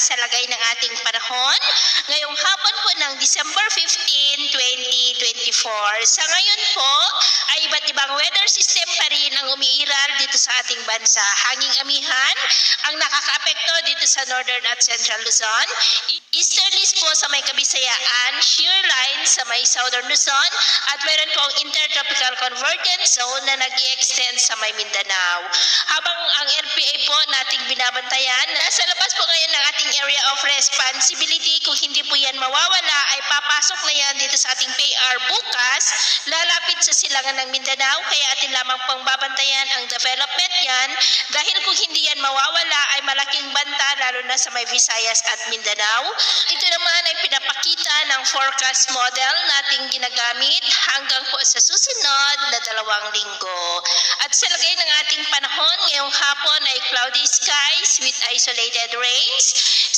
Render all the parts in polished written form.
sa lagay ng ating panahon ngayong hapon po ng December 15, 2024. Sa ngayon po ay iba't ibang weather system pa rin ang umiiral dito sa ating bansa. Hanging amihan ang nakakaapekto dito sa Northern at Central Luzon. Easterlies po sa may Kabisayaan, shear line sa may Southern Luzon at meron pong intertropical convergence zone na nag-i-extend sa may Mindanao. Habang ang RPA po nating binabantayan, nasa labas po ngayon ng ating area of responsibility. Kung hindi po yan mawawala ay papasok na yan dito sa ating PAR bukas, lalapit sa silangan ng Mindanao, kaya atin lamang pang babantayan ang development yan dahil kung hindi yan mawawala ay malaking banta lalo na sa may Visayas at Mindanao. Ito naman ay pinapakita ng forecast model nating ginagamit hanggang po sa susunod na 2 linggo. At sa lagay ng ating panahon ngayong hapon ay cloudy skies with isolated rains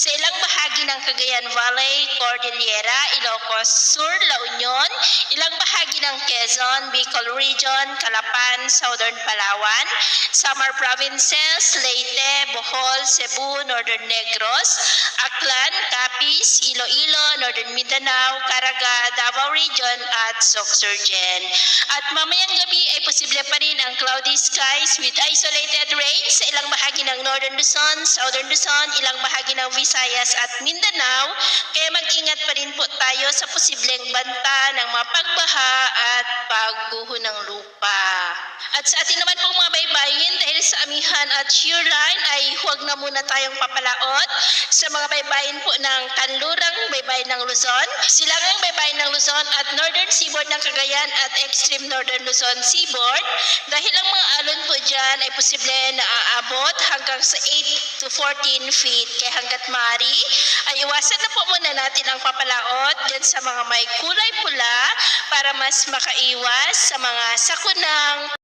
sa ilang bahagi ng Cagayan Valley, Cordillera, Ilocos Sur, La Union, ilang bahagi ng Quezon, Bicol Region, Calapan, Southern Palawan, Samar Provinces, Leyte, Bohol, Cebu, Northern Negros, Aklan, Capiz, Iloilo, Northern Mindanao, Caraga, Davao Region at Sorsogon. At mamayang gabi ay posible pa rin ang cloudy skies with isolated rains sa ilang bahagi ng Northern Luzon, Southern Luzon, ilang bahagi ng Visayas at Mindanao, kaya mag-ingat pa rin po tayo sa posibleng banta ng mga pagbaha at pagguho ng lupa. At sa ating naman pong mga baybayin, dahil sa amihan at shear line ay huwag na muna tayong papalaot sa mga baybayin po ng kanlurang baybayin ng Luzon, silangang baybayin ng Luzon at northern seaboard ng Cagayan at extreme northern Luzon seaboard dahil ang mga alon po dyan ay posible na aabot hanggang sa 8 to 14 feet. Kaya hanggat maaari ay iwasan na po muna natin ang papalaot dyan sa mga may kulay pula para mas makaiwas sa mga sakunang